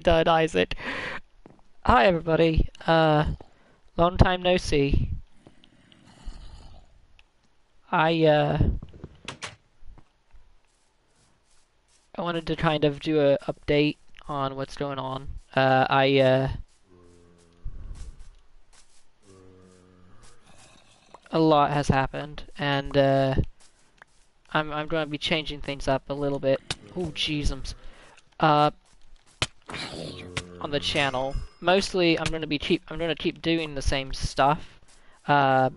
Done, Isaac. Hi, everybody. Long time no see. I, uh, I wanted to kind of do a update on what's going on. A lot has happened, and, I'm going to be changing things up a little bit. Oh, jeezums. Uh, on the channel. Mostly, I'm going to keep doing the same stuff. Uh,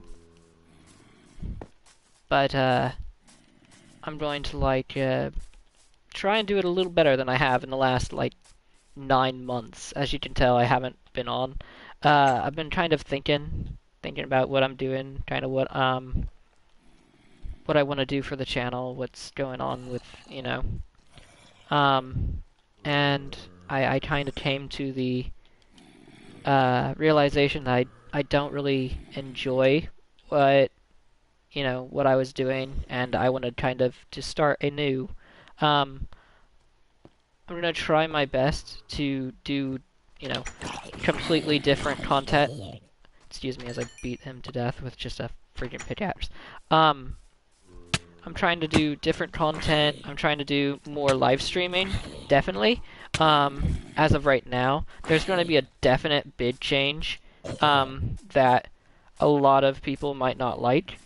but, I'm going to, try and do it a little better than I have in the last, 9 months. As you can tell, I haven't been on. I've been kind of thinking about what I'm doing, kind of what I want to do for the channel, what's going on with, um, and I kind of came to the realization that I don't really enjoy what I was doing, and I wanted kind of to start anew. Um, I'm gonna try my best to do, you know, completely different content. Excuse me as I beat him to death with just a freaking pickaxe. Um, I'm trying to do different content. I'm trying to do more live streaming, definitely. As of right now, there's going to be a definite big change that a lot of people might not like.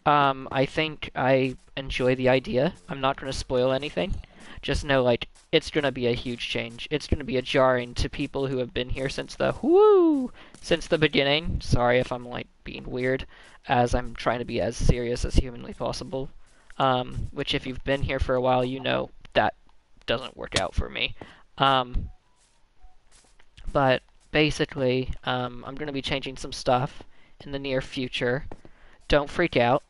I think I enjoy the idea. I'm not going to spoil anything. Just know, it's going to be a huge change. It's going to be a jarring to people who have been here since the beginning. Sorry if I'm, being weird, as I'm trying to be as serious as humanly possible. Which if you've been here for a while, you know that doesn't work out for me. Um, but basically, I'm going to be changing some stuff in the near future. Don't freak out.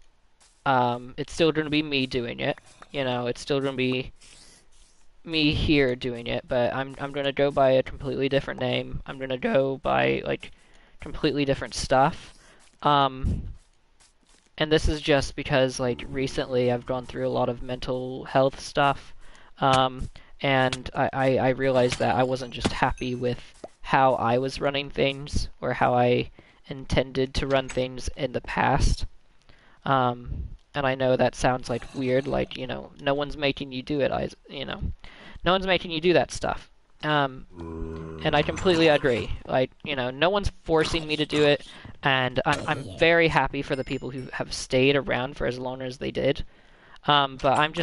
It's still going to be me doing it. It's still going to be me here doing it, but I'm going to go by a completely different name. I'm going to go by, completely different stuff. And this is just because, recently I've gone through a lot of mental health stuff, and I realized that I wasn't just happy with how I was running things, or how I intended to run things in the past. And I know that sounds, weird, no one's making you do it, no one's making you do that stuff. And I completely agree. No one's forcing me to do it, and I'm very happy for the people who have stayed around for as long as they did. But I'm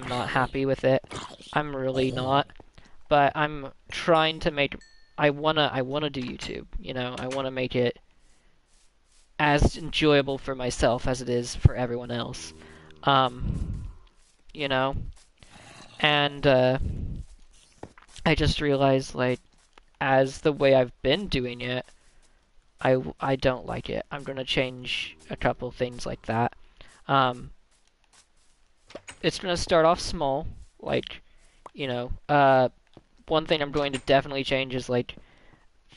not happy with it. I'm really not. But I'm trying to make, I wanna do YouTube, I wanna make it as enjoyable for myself as it is for everyone else. Um, you know, and, I just realized, as the way I've been doing it, I don't like it. I'm gonna change a couple things like that. Um, it's gonna start off small, you know, uh, one thing I'm going to definitely change is,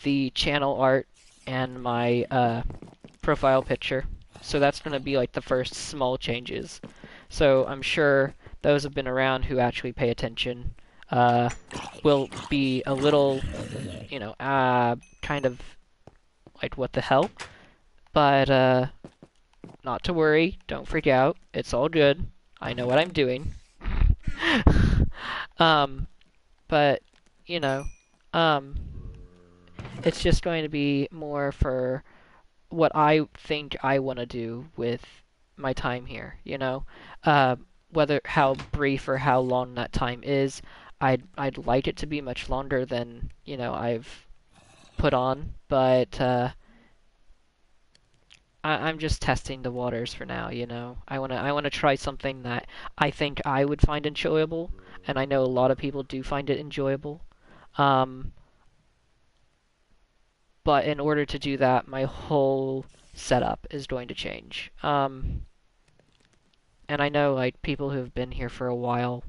the channel art and my, profile picture. So that's gonna be, the first small changes. So I'm sure those have been around who actually pay attention, uh, will be a little, kind of what the hell? But, not to worry, don't freak out, it's all good. I know what I'm doing. um, but, you know, um, it's just going to be more for what I think I want to do with my time here, Uh, whether how brief or how long that time is, I'd like it to be much longer than, I've put on, but I'm just testing the waters for now, I wanna try something that I think I would find enjoyable, and I know a lot of people do find it enjoyable. Um, but in order to do that, my whole setup is going to change. And I know people who have been here for a while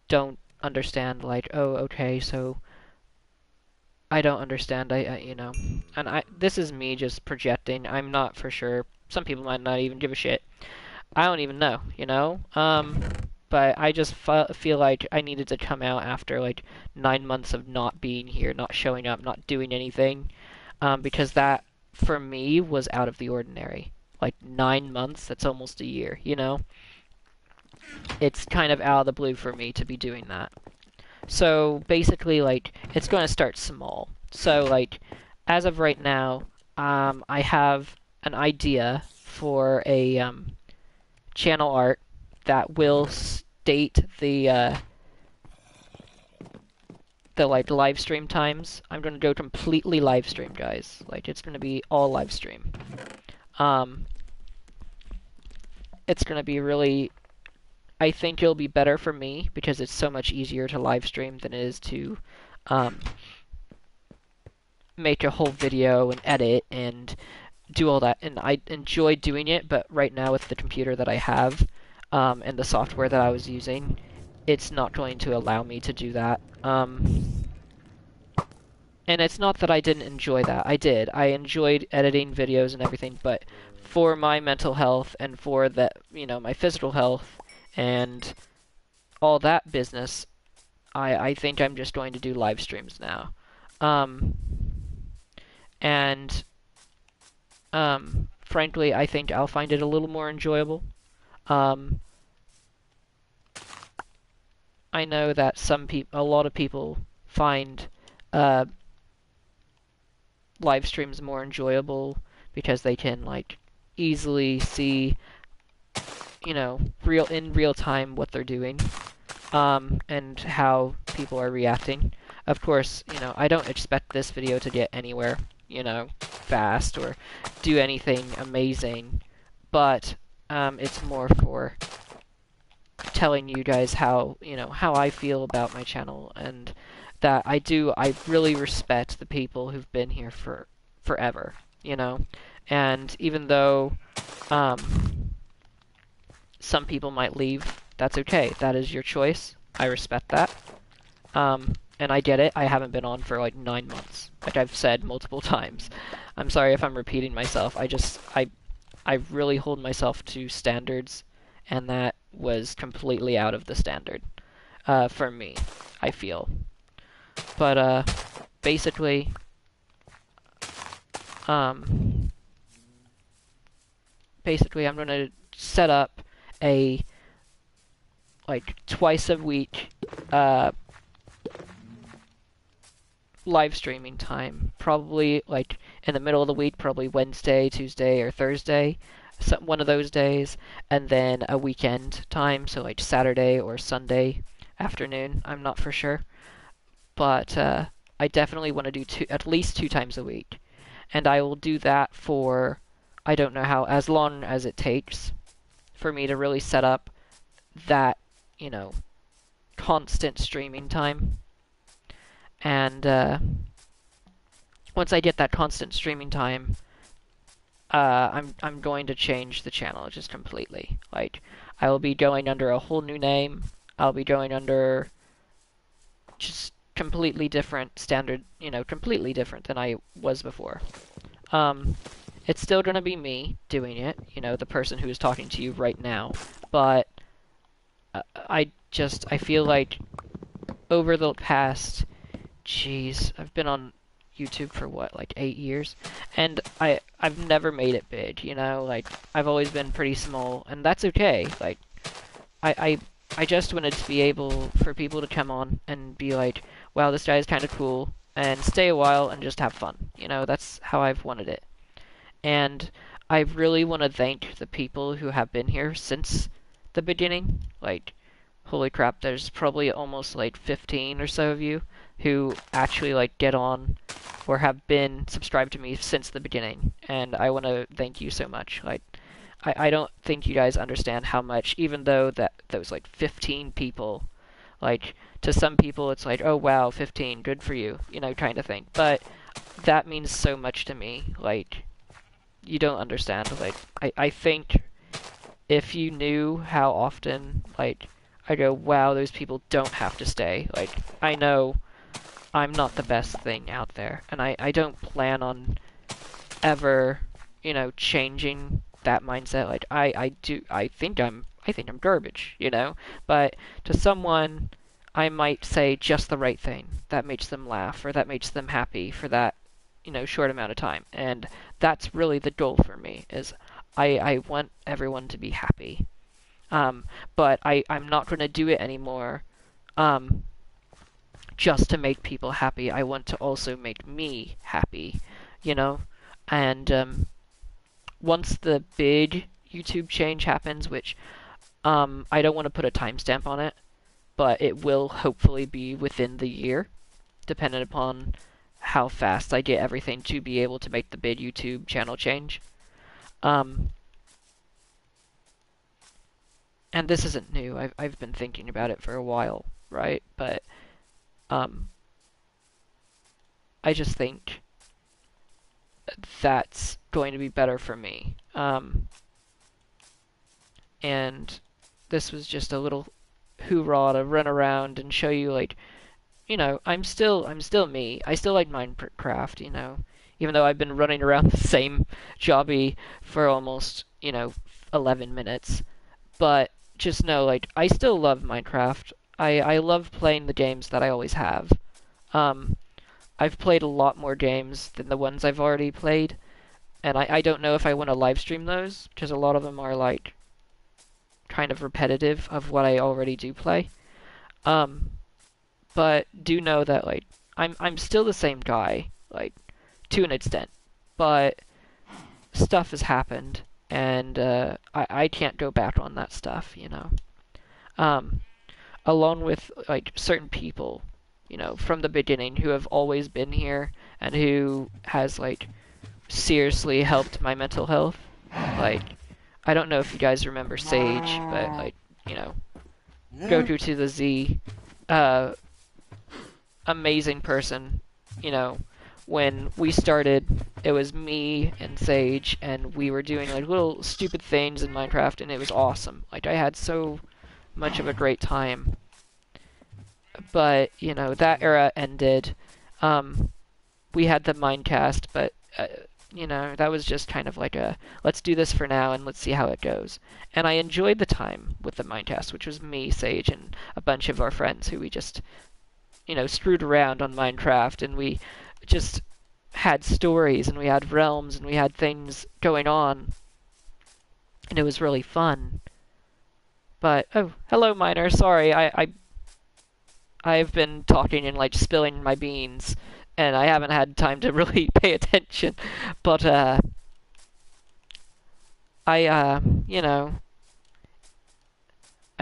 don't understand, oh, okay, so I don't understand. And this is me just projecting. I'm not for sure. Some people might not even give a shit. I don't even know, but I just feel like I needed to come out after like 9 months of not being here, not showing up, not doing anything, because that for me was out of the ordinary. Like 9 months, that's almost a year, you know? It's kind of out of the blue for me to be doing that. So basically, like, it's going to start small. So, like, as of right now, I have an idea for a channel art that will state the like live stream times. I'm going to go completely live stream, guys. Like, it's going to be all live stream. Um, it's going to be really, I think it'll be better for me because it's so much easier to live stream than it is to um, make a whole video and edit and do all that. And I enjoy doing it, but right now with the computer that I have and the software that I was using, it's not going to allow me to do that. And it's not that I didn't enjoy that. I did. I enjoyed editing videos and everything, but for my mental health and for the, you know, my physical health and all that business, I think I'm just going to do live streams now. And frankly, I think I'll find it a little more enjoyable. I know that a lot of people find live streams more enjoyable because they can like easily see, you know, in real time what they're doing, and how people are reacting. Of course, you know, I don't expect this video to get anywhere, you know, fast or do anything amazing, but it's more for telling you guys how, you know, how I feel about my channel, and that I really respect the people who've been here for forever, you know, and even though some people might leave, that's okay. That is your choice. I respect that. And I get it. I haven't been on for like 9 months, like I've said multiple times. I'm sorry if I'm repeating myself. I really hold myself to standards, and that was completely out of the standard for me, I feel. But basically, I'm gonna set up a like twice a week live streaming time, probably like in the middle of the week, probably Wednesday, Tuesday, or Thursday, one of those days, and then a weekend time, so like Saturday or Sunday afternoon. I'm not for sure, but I definitely want to do at least 2 times a week, and I will do that for, I don't know how, as long as it takes for me to really set up that, you know, constant streaming time. And once I get that constant streaming time, I'm going to change the channel just completely. Like, I will be going under a whole new name. I'll be going under just completely different standard, you know, completely different than I was before. It's still gonna be me doing it, you know, the person who is talking to you right now, but I feel like over the past, jeez, I've been on YouTube for what, like 8 years, and I've never made it big, you know, like I've always been pretty small, and that's okay. Like I just wanted to be able for people to come on and be like, wow, this guy is kind of cool, and stay a while and just have fun. You know, that's how I've wanted it. And I really want to thank the people who have been here since the beginning. Like, holy crap, there's probably almost like 15 or so of you who actually like get on or have been subscribed to me since the beginning. And I want to thank you so much. Like, I don't think you guys understand how much, even though that was like 15 people, like, to some people it's like, oh wow, 15, good for you, you know, kind of thing. But that means so much to me. Like, you don't understand. Like, I think if you knew how often, like, I go, wow, those people don't have to stay. Like, I know I'm not the best thing out there, and I don't plan on ever, you know, changing that mindset. Like, I I think I'm garbage, you know? But to someone, I might say just the right thing that makes them laugh or that makes them happy for that, short amount of time. And that's really the goal for me is I want everyone to be happy. But I'm not going to do it anymore um, just to make people happy. I want to also make me happy, you know? And once the big YouTube change happens, which I don't want to put a timestamp on it, but it will hopefully be within the year, depending upon how fast I get everything to be able to make the big YouTube channel change. And this isn't new. I've been thinking about it for a while, right? But I just think that's going to be better for me. And this was just a little hoorah to run around and show you, like, I'm still me. I still like Minecraft, even though I've been running around the same jobby for almost, 11 minutes. But just know, like, I still love Minecraft. I love playing the games that I always have. I've played a lot more games than the ones I've already played, and I don't know if I want to live stream those, because a lot of them are, like, kind of repetitive of what I already do play. But do know that, like, I'm still the same guy, like, to an extent, but stuff has happened, and I can't go back on that stuff, along with, like, certain people, from the beginning who have always been here and who has, like, seriously helped my mental health. Like, I don't know if you guys remember Sage, but, like, Goku to the Z, amazing person, when we started, it was me and Sage, and we were doing, like, little stupid things in Minecraft, and it was awesome. Like, I had so much of a great time. But, that era ended. We had the Minecast, but, that was just kind of like a, let's do this for now and let's see how it goes. And I enjoyed the time with the Minecast, which was me, Sage, and a bunch of our friends who we just, screwed around on Minecraft, and we just had stories, and we had realms, and we had things going on. And it was really fun. But, oh, hello, Miner. Sorry, I've been talking and, like, spilling my beans, and I haven't had time to really pay attention. But, I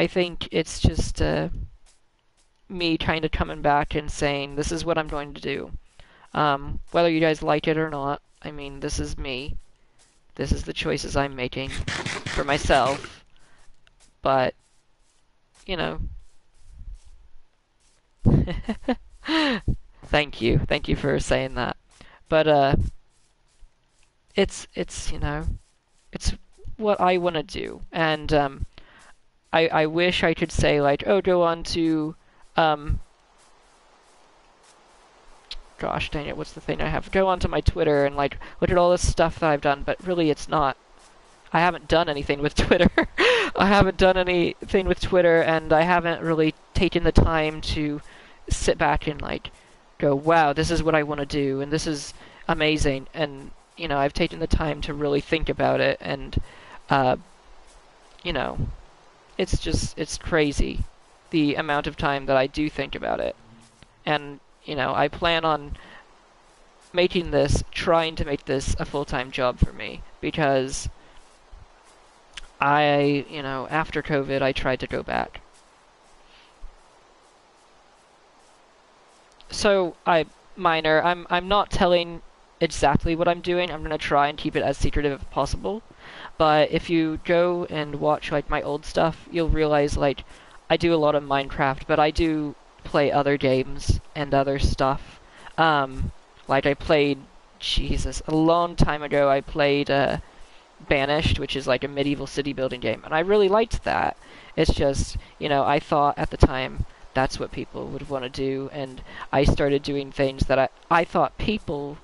think it's just, me kind of coming back and saying, this is what I'm going to do. Whether you guys like it or not, I mean, this is me. This is the choices I'm making for myself. But, Thank you. Thank you for saying that. But, it's, it's what I want to do. And, I wish I could say, like, oh, go on to, gosh dang it, what's the thing I have? Go onto my Twitter and, like, look at all this stuff that I've done, but really it's not. I haven't done anything with Twitter. I haven't done anything with Twitter, and I haven't really taken the time to sit back and, like, go, wow, this is what I want to do, and this is amazing. And, I've taken the time to really think about it, and, it's crazy the amount of time that I do think about it. And, I plan on trying to make this a full-time job for me, because after COVID, I tried to go back. So, Miner, I'm not telling exactly what I'm doing. I'm gonna try and keep it as secretive as possible. But if you go and watch, like, my old stuff, you'll realize, like, I do a lot of Minecraft, but I do play other games and other stuff. Like, I played, Jesus, a long time ago, I played, Banished, which is like a medieval city building game, and I really liked that. It's just, I thought at the time that's what people would want to do, and I started doing things that I thought people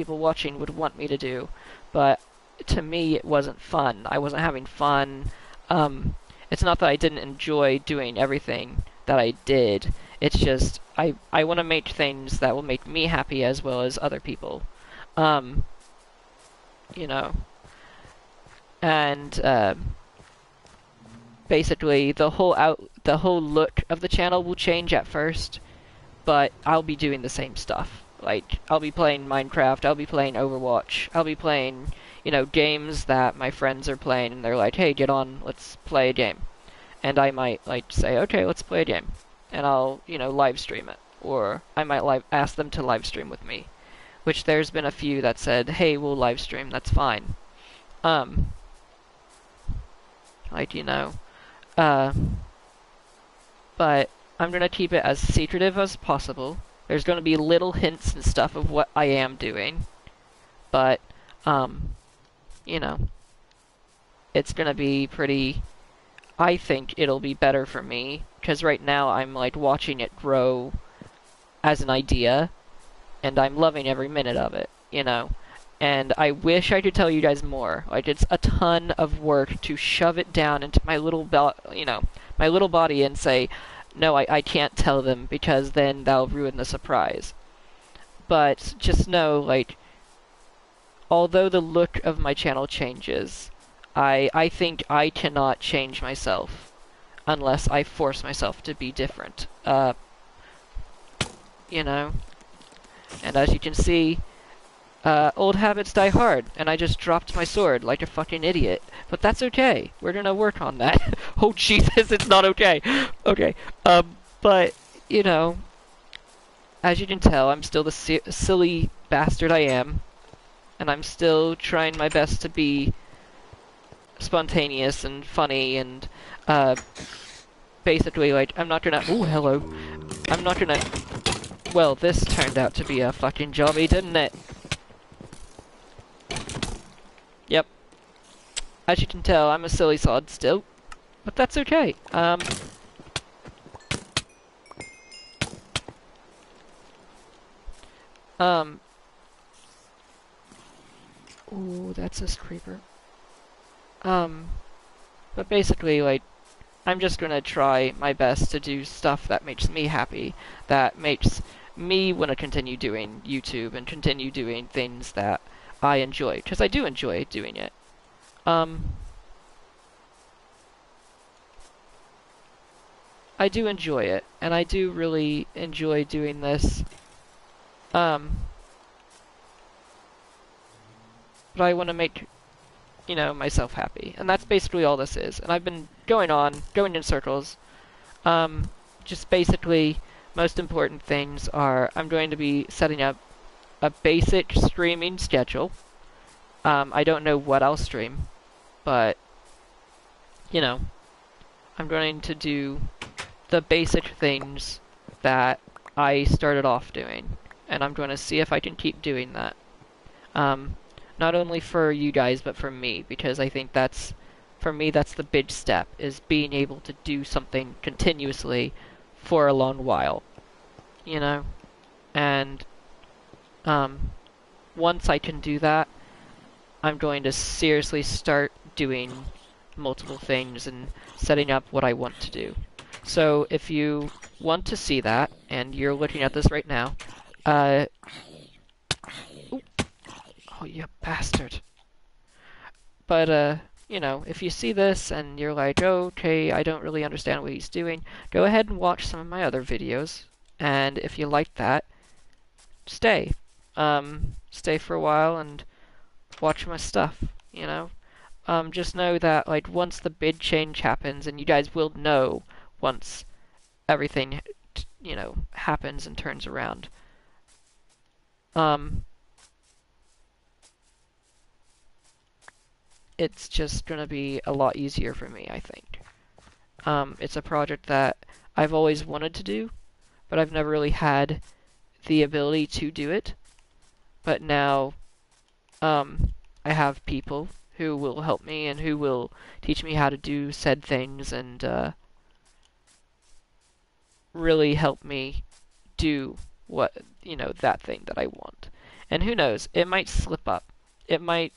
watching would want me to do, but to me it wasn't fun. I wasn't having fun, It's not that I didn't enjoy doing everything that I did. It's just I want to make things that will make me happy as well as other people. Um, you know, and basically the whole look of the channel will change at first, but I'll be doing the same stuff. Like, I'll be playing Minecraft, I'll be playing Overwatch, I'll be playing, games that my friends are playing, and they're like, hey, get on, let's play a game. And I might, like, say, okay, let's play a game. And I'll, live stream it. Or I might ask them to live stream with me. Which there's been a few that said, hey, we'll live stream, that's fine. Like, uh, but I'm gonna keep it as secretive as possible. There's gonna be little hints and stuff of what I am doing, but, you know, it's gonna be pretty. I think it'll be better for me, because right now I'm, like, watching it grow as an idea, and I'm loving every minute of it, And I wish I could tell you guys more. Like, it's a ton of work to shove it down into my little my little body and say, no, I can't tell them because then that'll ruin the surprise. But just know, like, although the look of my channel changes, I think I cannot change myself unless I force myself to be different. You know? And as you can see, old habits die hard, and I just dropped my sword like a fucking idiot. But that's okay. We're gonna work on that. Oh, Jesus, it's not okay. Okay. But, as you can tell, I'm still the silly bastard I am. And I'm still trying my best to be spontaneous and funny and, basically, like, I'm not gonna... Ooh, hello. I'm not gonna... Well, this turned out to be a fucking jobby, didn't it? Yep. As you can tell, I'm a silly sod still. But that's okay. Ooh, that's a creeper. But basically, like, I'm just gonna try my best to do stuff that makes me happy, that makes me want to continue doing YouTube and continue doing things that I enjoy, because I do enjoy doing it. I do enjoy it, and I do really enjoy doing this. But I want to make, myself happy, and that's basically all this is. And I've been going in circles. Just basically, most important things are I'm going to be setting up a basic streaming schedule. I don't know what I'll stream, but, I'm going to do the basic things that I started off doing, and I'm going to see if I can keep doing that. Not only for you guys, but for me, because I think for me, that's the big step, is being able to do something continuously for a long while, And, once I can do that, I'm going to seriously start doing multiple things and setting up what I want to do. So if you want to see that, and you're looking at this right now, oh, you bastard. But, if you see this and you're like, oh, okay, I don't really understand what he's doing, go ahead and watch some of my other videos, and if you like that, stay. Stay for a while and watch my stuff, Just know that, like, once the big change happens, and you guys will know once everything, happens and turns around. It's just gonna be a lot easier for me, I think. It's a project that I've always wanted to do, but I've never really had the ability to do it. But now, I have people who will help me and who will teach me how to do said things and, really help me do what, that thing that I want. And who knows, it might slip up. It might,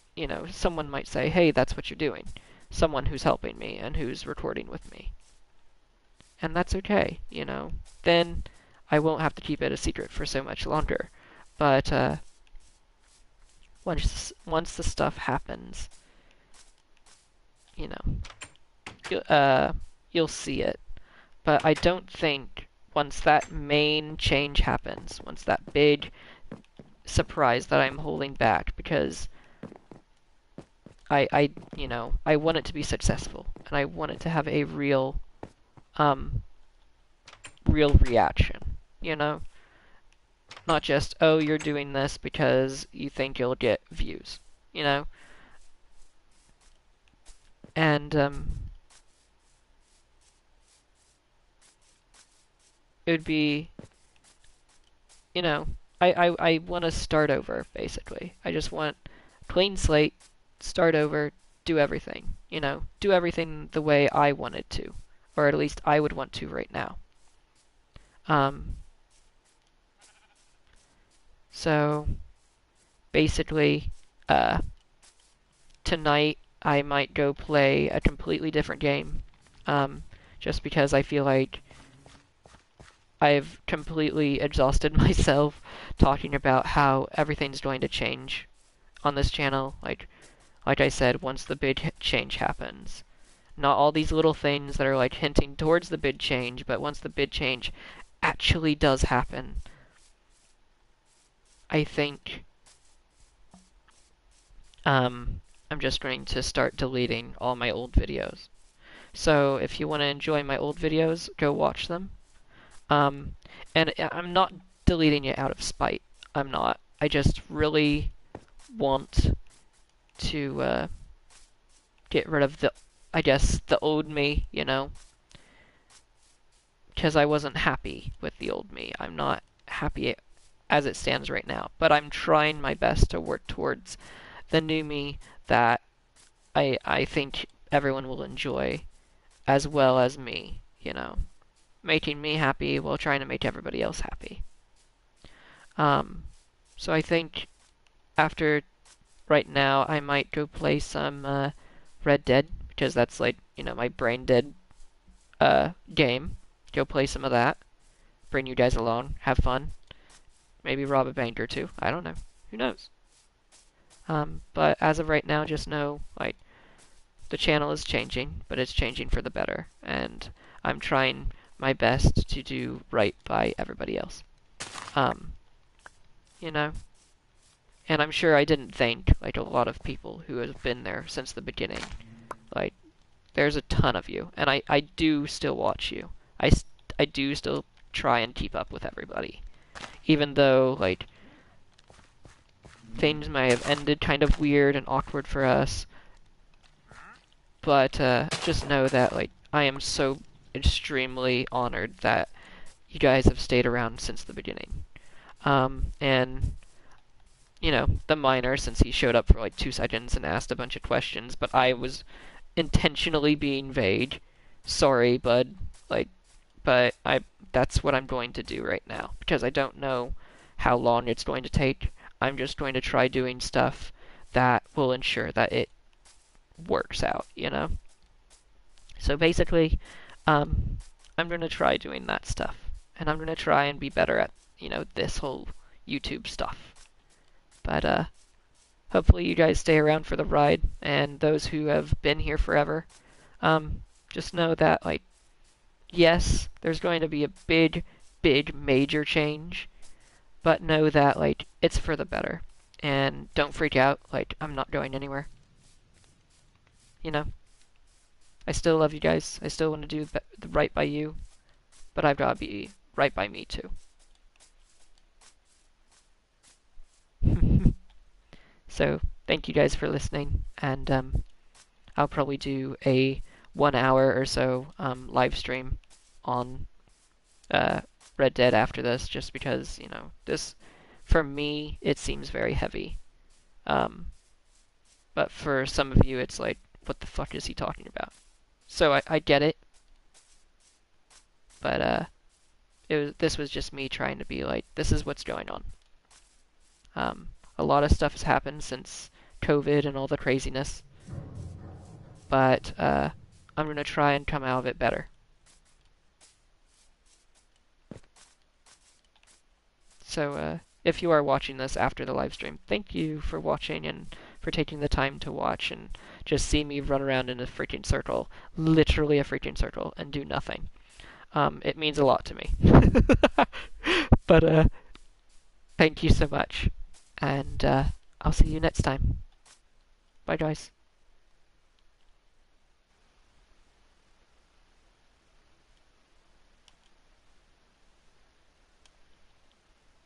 someone might say, hey, that's what you're doing. someone who's helping me and who's recording with me. And that's okay, you know. Then I won't have to keep it a secret for so much longer. But once the stuff happens, you know, you'll see it. But I don't think once that main change happens, once that big surprise that I'm holding back, because you know, I want it to be successful, and I want it to have a real reaction, you know? Not just, oh, you're doing this because you think you'll get views, you know? And, it would be, you know, I want to start over, basically. I just want clean slate, start over, do everything, you know? Do everything the way I wanted to, or at least I would want to right now. So, basically, tonight I might go play a completely different game, just because I feel like I've completely exhausted myself talking about how everything's going to change on this channel. Like I said, once the big change happens. Not all these little things that are like hinting towards the big change, but once the big change actually does happen, I think I'm just going to start deleting all my old videos. So if you want to enjoy my old videos, go watch them. And I'm not deleting it out of spite. I'm not. I just really want to get rid of I guess, the old me, you know? Because I wasn't happy with the old me. I'm not happy as it stands right now. But I'm trying my best to work towards the new me that I think everyone will enjoy, as well as me, you know? Making me happy while trying to make everybody else happy. So I think after right now, I might go play some Red Dead, because that's like, you know, my brain dead game. Go play some of that. Bring you guys along. Have fun. Maybe rob a bank or two. I don't know. Who knows? But as of right now, just know, like, the channel is changing, but it's changing for the better. And I'm trying my best to do right by everybody else. You know? And I'm sure I didn't thank, like, a lot of people who have been there since the beginning. Like, there's a ton of you. And I do still watch you. I do still try and keep up with everybody. Even though, like, things may have ended kind of weird and awkward for us. But, just know that, like, I am so extremely honored that you guys have stayed around since the beginning. And, you know, the miner, since he showed up for like 2 seconds and asked a bunch of questions, but I was intentionally being vague. Sorry, bud. Like, but that's what I'm going to do right now, because I don't know how long it's going to take. I'm just going to try doing stuff that will ensure that it works out, you know? So basically, I'm going to try doing that stuff. And I'm going to try and be better at, you know, this whole YouTube stuff. But, hopefully you guys stay around for the ride, and those who have been here forever, just know that, like, yes, there's going to be a big, major change, but know that, like, it's for the better. And don't freak out, like, I'm not going anywhere. You know? I still love you guys. I still want to do the right by you, but I've got to be right by me too. So, thank you guys for listening, and I'll probably do a 1 hour or so live stream on Red Dead after this, just because, you know, this, for me, it seems very heavy. But for some of you, it's like, what the fuck is he talking about? So I get it, but this was just me trying to be like, this is what's going on. A lot of stuff has happened since COVID and all the craziness, but I'm gonna try and come out of it better. So if you are watching this after the live stream, thank you for watching and for taking the time to watch and just see me run around in a freaking circle, literally a freaking circle, and do nothing. It means a lot to me. But thank you so much, and I'll see you next time. Bye, guys.